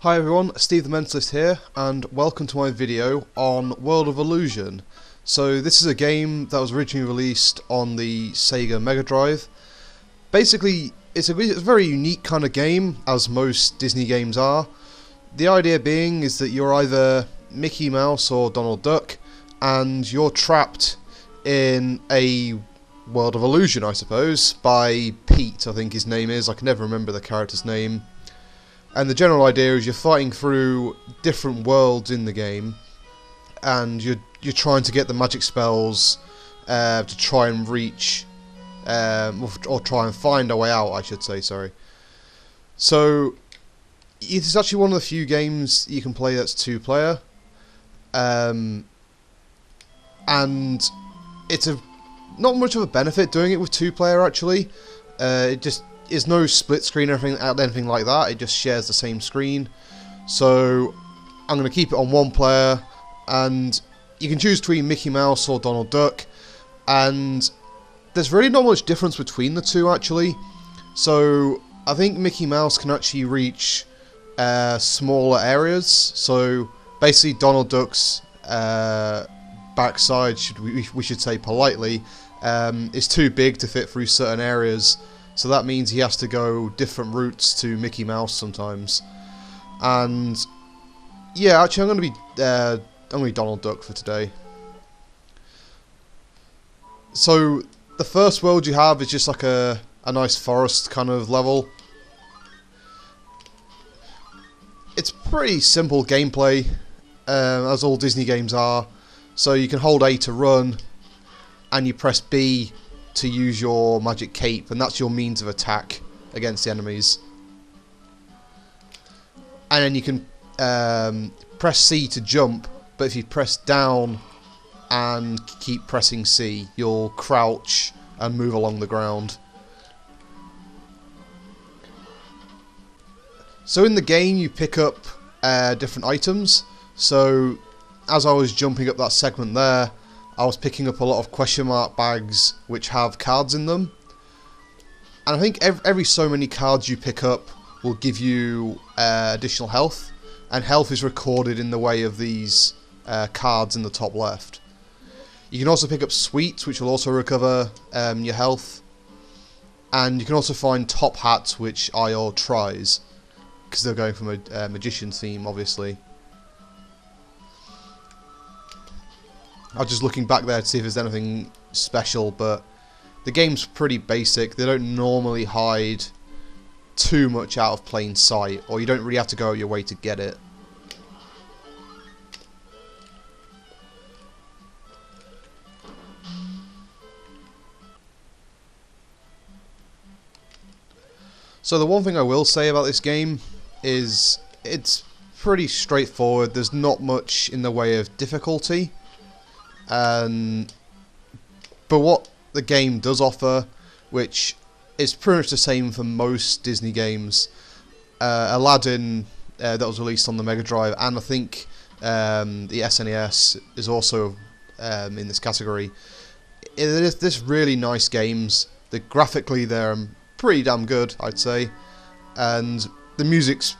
Hi everyone, Steve the Mentalist here, and welcome to my video on World of Illusion. So this is a game that was originally released on the Sega Megadrive. Basically, it's a very unique kind of game, as most Disney games are. The idea being is that you're either Mickey Mouse or Donald Duck, and you're trapped in a world of illusion, I suppose, by Pete, I think his name is. I can never remember the character's name. And the general idea is you're fighting through different worlds in the game, and you're trying to get the magic spells to try and reach, or try and find a way out, I should say, sorry. So, it's actually one of the few games you can play that's two-player, and it's not much of a benefit doing it with two-player, actually. There's no split screen or anything like that, it just shares the same screen. So I'm going to keep it on one player, and you can choose between Mickey Mouse or Donald Duck, and there's really not much difference between the two actually. So I think Mickey Mouse can actually reach smaller areas, so basically Donald Duck's backside, we should say politely, is too big to fit through certain areas. So that means he has to go different routes to Mickey Mouse sometimes. And yeah, actually I'm going to be Donald Duck for today. So the first world you have is just like a nice forest kind of level. It's pretty simple gameplay, as all Disney games are. So you can hold A to run, and you press B to use your magic cape, and that's your means of attack against the enemies. And then you can press C to jump, but if you press down and keep pressing C, you'll crouch and move along the ground. So in the game you pick up different items. So as I was jumping up that segment there, I was picking up a lot of question mark bags which have cards in them, and I think every so many cards you pick up will give you additional health, and health is recorded in the way of these cards in the top left. You can also pick up sweets which will also recover your health, and you can also find top hats which are your tries, because they're going from a magician theme obviously. I was just looking back there to see if there's anything special, but the game's pretty basic. They don't normally hide too much out of plain sight, or you don't really have to go out your way to get it. So the one thing I will say about this game is it's pretty straightforward. There's not much in the way of difficulty. But what the game does offer, which is pretty much the same for most Disney games, Aladdin that was released on the Mega Drive, and I think the SNES is also in this category. There's really nice games. Graphically they're pretty damn good, I'd say, and the music's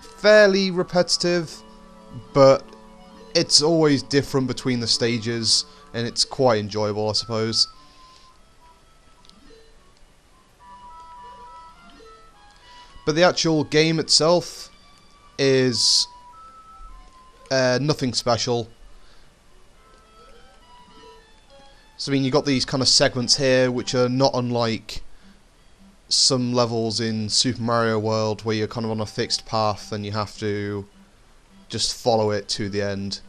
fairly repetitive, but it's always different between the stages, and it's quite enjoyable, I suppose. But the actual game itself is nothing special. So I mean, you've got these kind of segments here which are not unlike some levels in Super Mario World, where you're kind of on a fixed path and you have to just follow it to the end.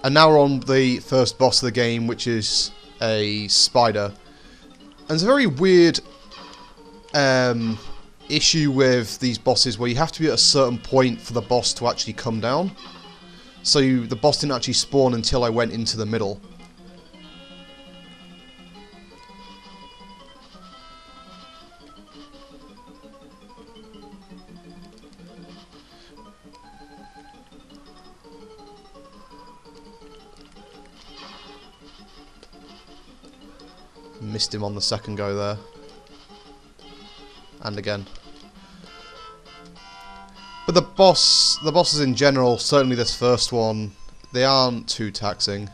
And now we're on the first boss of the game, which is a spider. And there's a very weird issue with these bosses, where you have to be at a certain point for the boss to actually come down. So the boss didn't actually spawn until I went into the middle. Missed him on the second go there. And again. But the bosses in general, certainly this first one, they aren't too taxing.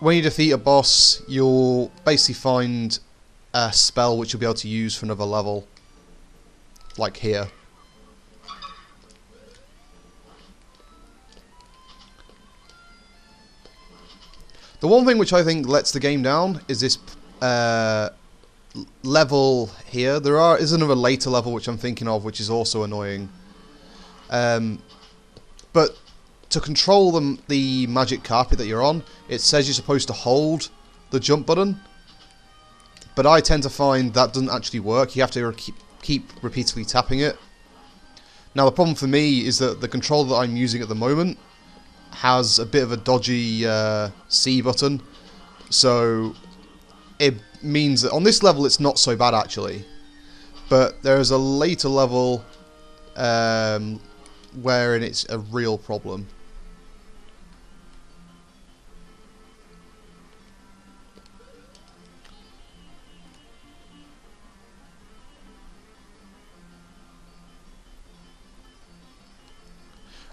When you defeat a boss, you'll basically find a spell which you'll be able to use for another level. Like here. The one thing which I think lets the game down is this level here. There is another later level which I'm thinking of, which is also annoying. But to control the magic carpet that you're on, it says you're supposed to hold the jump button. But I tend to find that doesn't actually work. You have to keep repeatedly tapping it. Now the problem for me is that the controller that I'm using at the moment has a bit of a dodgy C button, so it means that on this level it's not so bad actually, but there is a later level wherein it's a real problem.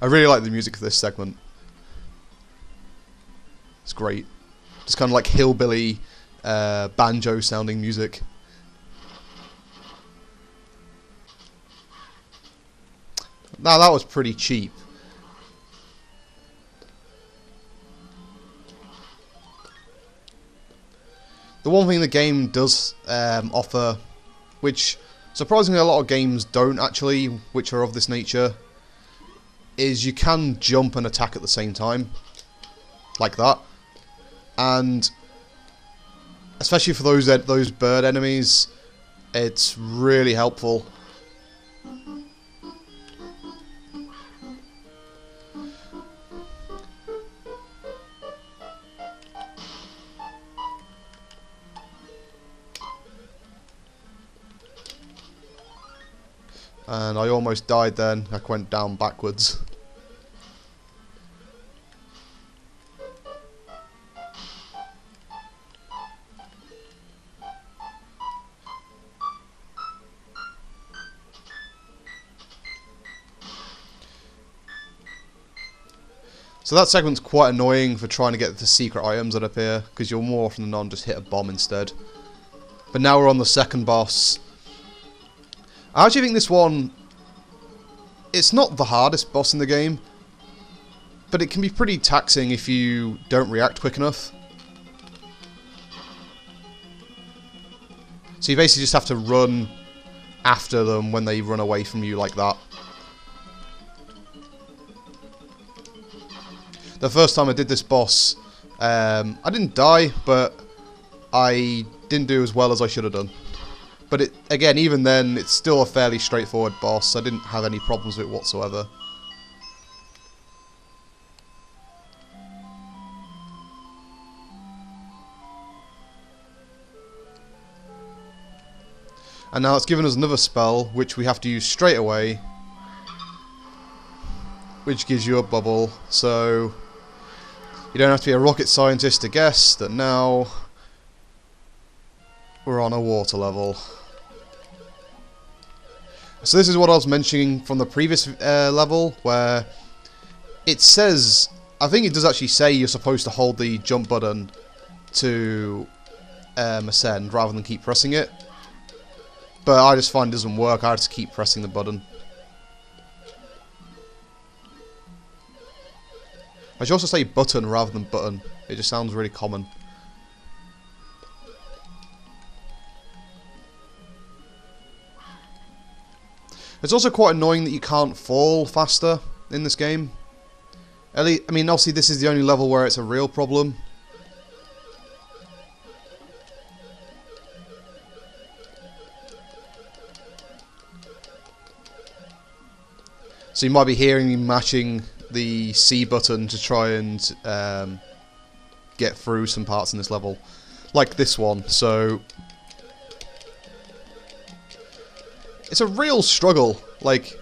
I really like the music for this segment. It's great. Just kind of like hillbilly banjo sounding music. Now that was pretty cheap. The one thing the game does offer, which surprisingly a lot of games don't actually, which are of this nature, is you can jump and attack at the same time. Like that. And especially for those bird enemies, it's really helpful. And I almost died then. I went down backwards. So that segment's quite annoying for trying to get the secret items that appear, because you'll more often than not just hit a bomb instead. But now we're on the second boss. I actually think this one, it's not the hardest boss in the game, but it can be pretty taxing if you don't react quick enough. So you basically just have to run after them when they run away from you like that. The first time I did this boss, I didn't die, but I didn't do as well as I should have done. But again, even then, it's still a fairly straightforward boss. I didn't have any problems with it whatsoever. And now it's given us another spell, which we have to use straight away, which gives you a bubble. So you don't have to be a rocket scientist to guess that now we're on a water level. So this is what I was mentioning from the previous level, where it says, I think it does actually say you're supposed to hold the jump button to ascend rather than keep pressing it. But I just find it doesn't work. I just keep pressing the button. I should also say button rather than button. It just sounds really common. It's also quite annoying that you can't fall faster in this game. At least, I mean, obviously this is the only level where it's a real problem. So you might be hearing me mashing the C button to try and get through some parts in this level, like this one. So it's a real struggle. Like,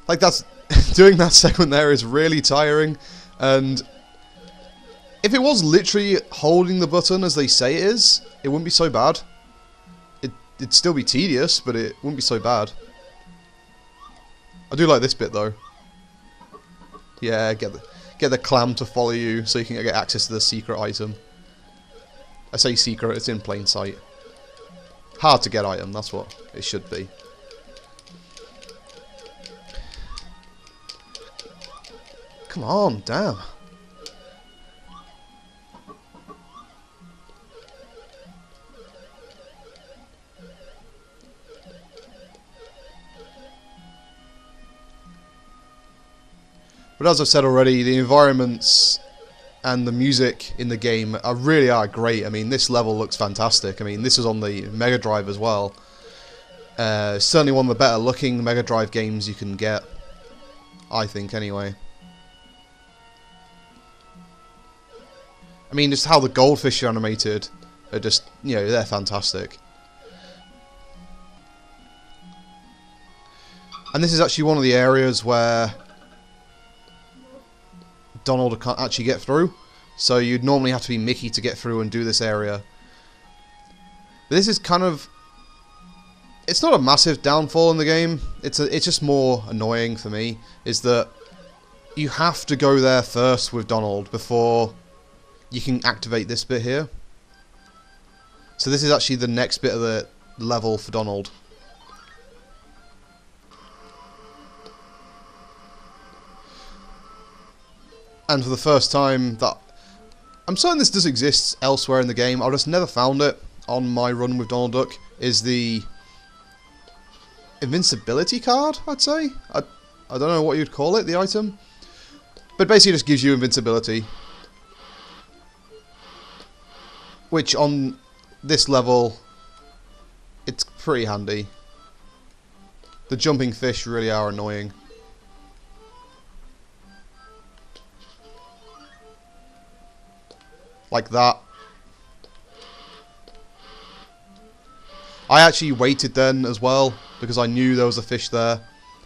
Like, that's... doing that segment there is really tiring, and... if it was literally holding the button as they say it is, it wouldn't be so bad. It'd still be tedious, but it wouldn't be so bad. I do like this bit, though. Yeah, get the clam to follow you so you can get access to the secret item. I say secret, it's in plain sight. Hard to get item, that's what it should be. Come on, damn. But as I've said already, the environments and the music in the game really are great. I mean, this level looks fantastic. I mean, this is on the Megadrive as well. Certainly one of the better looking Megadrive games you can get, I think, anyway. I mean, just how the goldfish are animated are just, you know, they're fantastic. And this is actually one of the areas where Donald can't actually get through, so you'd normally have to be Mickey to get through and do this area. But this is kind of... it's not a massive downfall in the game, it's just more annoying for me, is that you have to go there first with Donald before you can activate this bit here. So this is actually the next bit of the level for Donald. And for the first time that... I'm certain this does exist elsewhere in the game, I've just never found it on my run with Donald Duck, is the Invincibility card, I'd say? I don't know what you'd call it, the item. But basically it just gives you invincibility. Which on this level, it's pretty handy. The jumping fish really are annoying. Like that. I actually waited then as well, because I knew there was a fish there.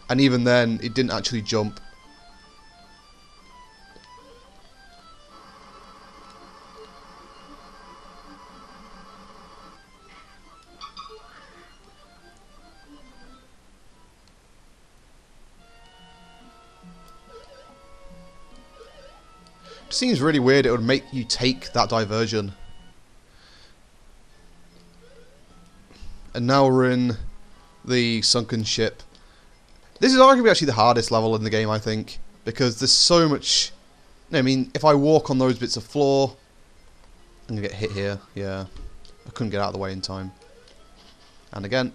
And even then, it didn't actually jump. It seems really weird it would make you take that diversion. And now we're in the sunken ship. This is arguably actually the hardest level in the game, I think, because there's so much... I mean, if I walk on those bits of floor, I'm going to get hit here. Yeah, I couldn't get out of the way in time. And again.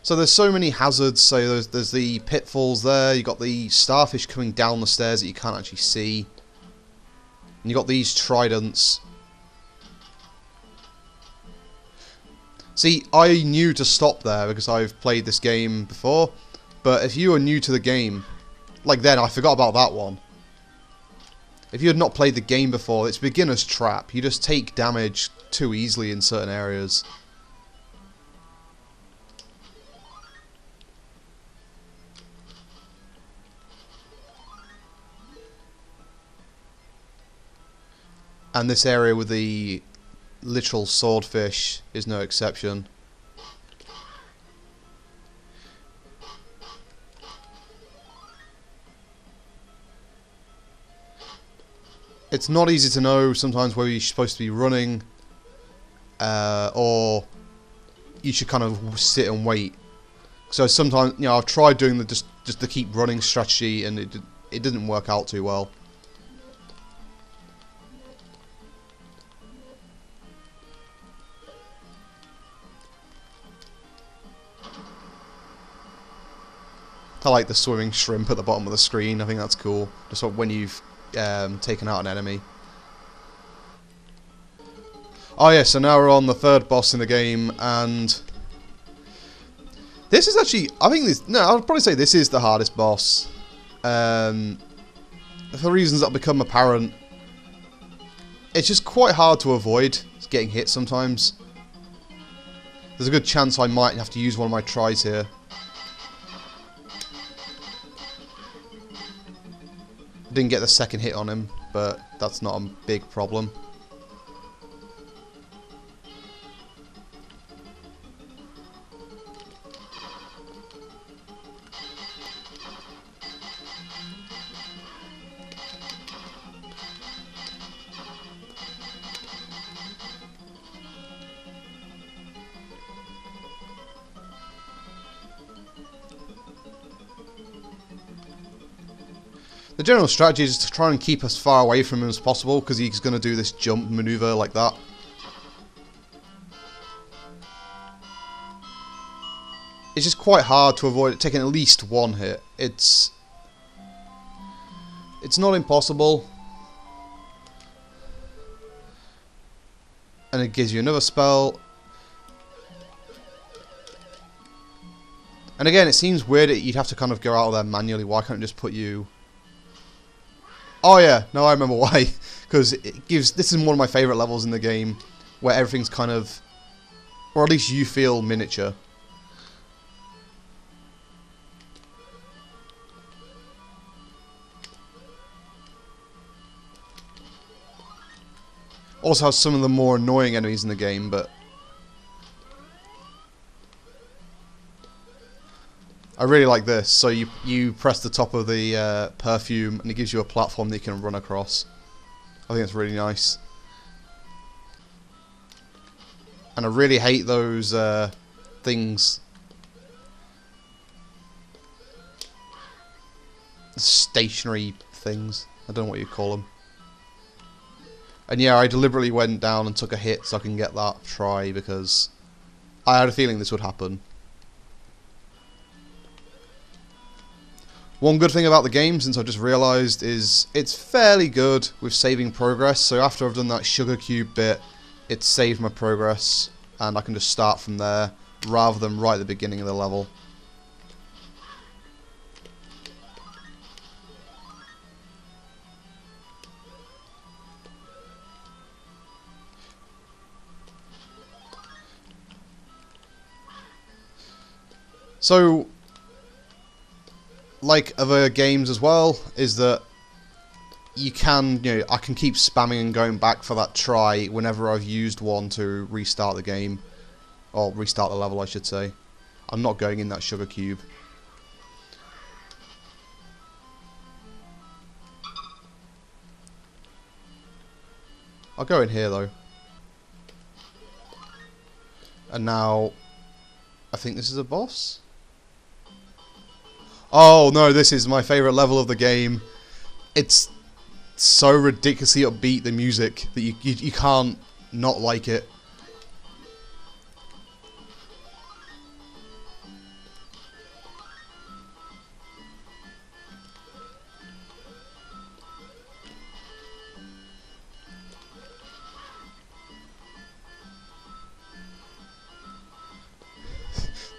So there's so many hazards. So there's the pitfalls there. You've got the starfish coming down the stairs that you can't actually see. And you've got these tridents. See, I knew to stop there because I've played this game before. But if you are new to the game, like then, I forgot about that one. If you had not played the game before, it's beginner's trap. You just take damage too easily in certain areas. And this area with the literal swordfish is no exception. It's not easy to know sometimes whether you're supposed to be running or you should kind of sit and wait. So sometimes, you know, I've tried doing the just the keep running strategy and it didn't work out too well. I like the swimming shrimp at the bottom of the screen. I think that's cool. Just when you've taken out an enemy. Oh yeah, so now we're on the third boss in the game, and this is actually, I think this, no, I'd probably say this is the hardest boss. For reasons that become apparent. It's just quite hard to avoid getting hit sometimes. There's a good chance I might have to use one of my tries here. Didn't get the second hit on him, but that's not a big problem. The general strategy is to try and keep as far away from him as possible, because he's going to do this jump maneuver like that. It's just quite hard to avoid taking at least one hit. It's not impossible. And it gives you another spell. And again, it seems weird that you'd have to kind of go out of there manually. Why can't it just put you... Oh yeah, no, I remember why. Because it gives... This is one of my favourite levels in the game, where everything's kind of... Or at least you feel miniature. Also has some of the more annoying enemies in the game, but... I really like this. So you press the top of the perfume and it gives you a platform that you can run across. I think it's really nice. And I really hate those things. Stationary things. I don't know what you call them. And yeah, I deliberately went down and took a hit so I can get that try, because I had a feeling this would happen. One good thing about the game, since I've just realised, is it's fairly good with saving progress. So after I've done that sugar cube bit, it's saved my progress, and I can just start from there, rather than right at the beginning of the level. So, like other games as well, is that you can, I can keep spamming and going back for that try whenever I've used one to restart the game, or restart the level, I should say. I'm not going in that sugar cube. I'll go in here though. And now, I think this is a boss? Oh no, this is my favourite level of the game. It's so ridiculously upbeat, the music, that you can't not like it.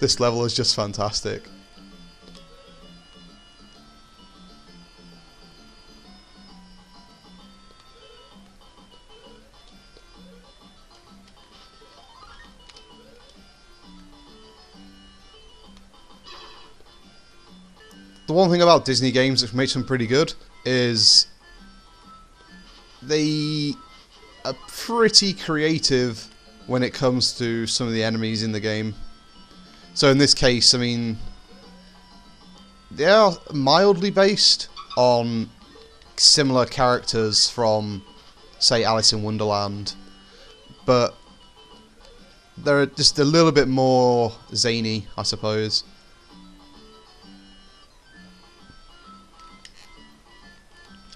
This level is just fantastic. The one thing about Disney games which makes them pretty good is they are pretty creative when it comes to some of the enemies in the game. So in this case, I mean, they are mildly based on similar characters from, say, Alice in Wonderland, but they're just a little bit more zany, I suppose.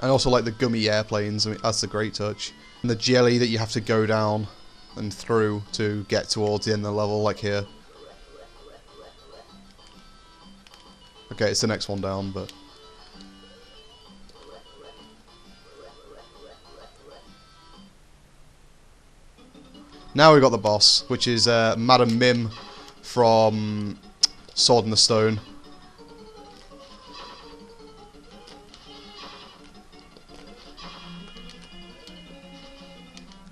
And also like the gummy airplanes, I mean, that's a great touch. And the jelly that you have to go down and through to get towards the end of the level, like here. Okay, it's the next one down, but... Now we've got the boss, which is Madam Mim from Sword in the Stone.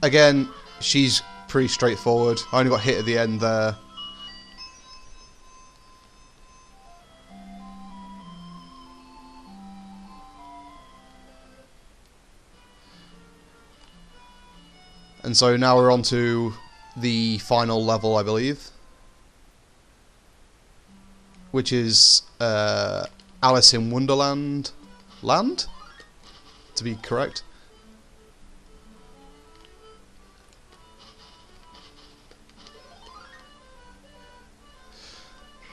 Again, she's pretty straightforward. I only got hit at the end there. And so now we're on to the final level, I believe, which is Alice in Wonderland Land, to be correct.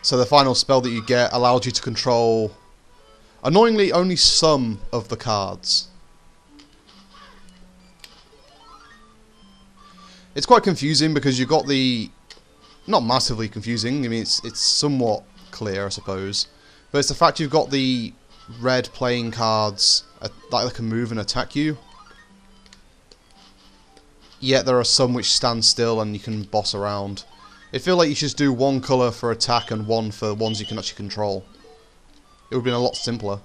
So the final spell that you get allows you to control, annoyingly, only some of the cards. It's quite confusing because you've got the... not massively confusing, I mean it's somewhat clear, I suppose. But it's the fact you've got the red playing cards that can move and attack you. Yet there are some which stand still and you can boss around. I feel like you should just do one colour for attack and one for ones you can actually control. It would have been a lot simpler.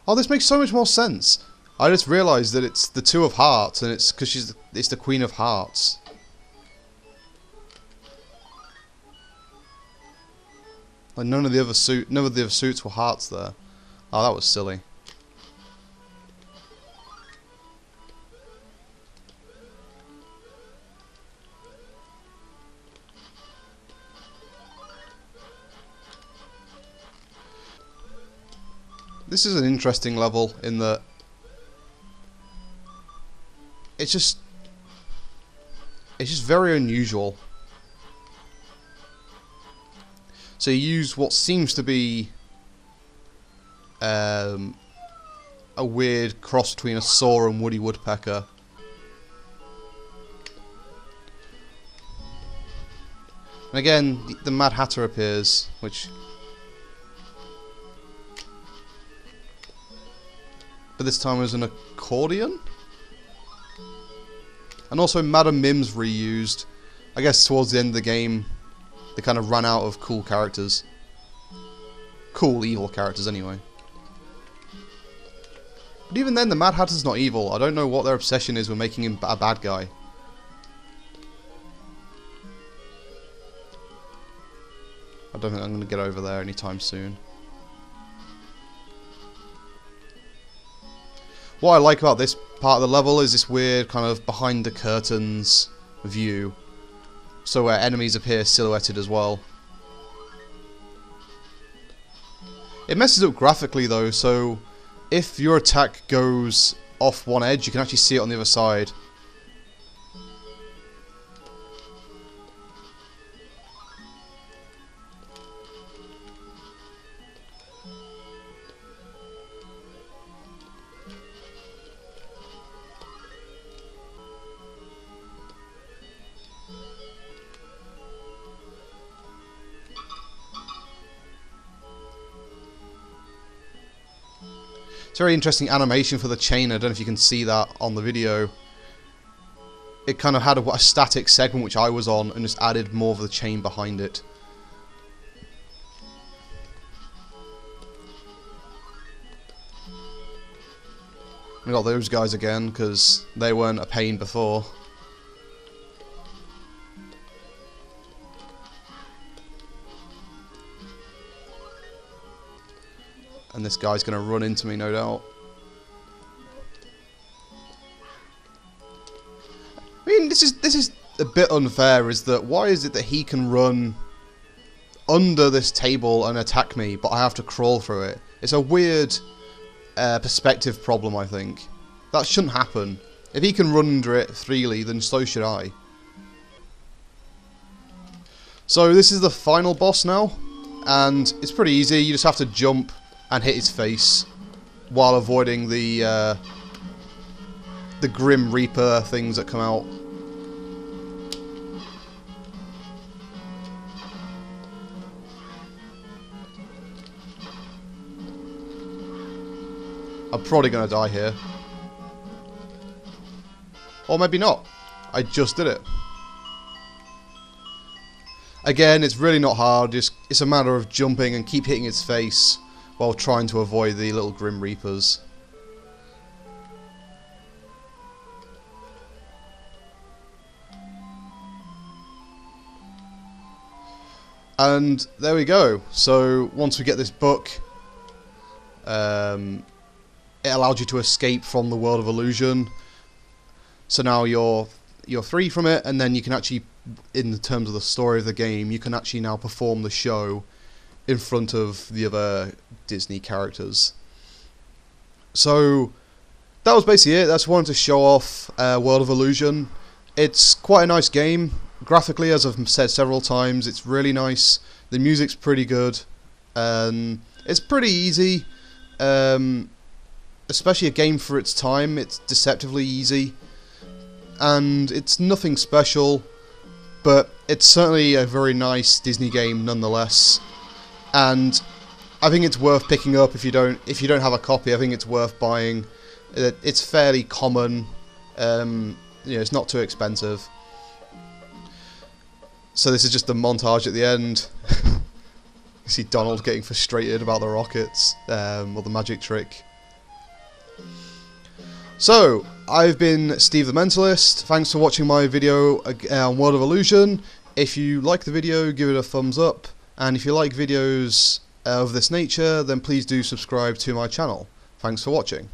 Oh, this makes so much more sense. I just realised that it's the Two of Hearts, and it's because it's the Queen of Hearts. Like none of the other suits were hearts there. Oh, that was silly. This is an interesting level in that it's just very unusual. So you use what seems to be a weird cross between a saw and Woody Woodpecker. And again, the Mad Hatter appears, which... but this time as an accordion? And also Madam Mim's reused. I guess towards the end of the game, they kind of ran out of cool characters. Cool, evil characters, anyway. But even then, the Mad Hatter's not evil. I don't know what their obsession is with making him a bad guy. I don't think I'm going to get over there anytime soon. What I like about this part of the level is this weird kind of behind the curtains view. So where enemies appear silhouetted as well. It messes up graphically though, so if your attack goes off one edge, you can actually see it on the other side. It's a very interesting animation for the chain. I don't know if you can see that on the video. It kind of had a static segment which I was on and just added more of the chain behind it. We got those guys again because they weren't a pain before. And this guy's going to run into me, no doubt. I mean, this is a bit unfair, is that why is it that he can run under this table and attack me, but I have to crawl through it? It's a weird perspective problem, I think. That shouldn't happen. If he can run under it freely, then so should I. So this is the final boss now, and it's pretty easy. You just have to jump and hit his face while avoiding the Grim Reaper things that come out. I'm probably going to die here. Or maybe not. I just did it. Again, it's really not hard. It's a matter of jumping and keep hitting its face while trying to avoid the little Grim Reapers. And there we go. So once we get this book, it allowed you to escape from the world of illusion. So now you're free from it, and then you can actually, in the terms of the story of the game, you can actually now perform the show in front of the other Disney characters. So that was basically it. That's wanted to show off World of Illusion. It's quite a nice game. Graphically, as I've said several times, it's really nice. The music's pretty good. It's pretty easy. Especially a game for its time. It's deceptively easy. And it's nothing special, but it's certainly a very nice Disney game nonetheless. And I think it's worth picking up if you don't have a copy. I think it's worth buying. It's fairly common. It's not too expensive. So this is just the montage at the end. You see Donald getting frustrated about the rockets, or the magic trick. So, I've been Steve the Mentalist. Thanks for watching my video on World of Illusion. If you like the video, give it a thumbs up. And if you like videos of this nature, then please do subscribe to my channel. Thanks for watching.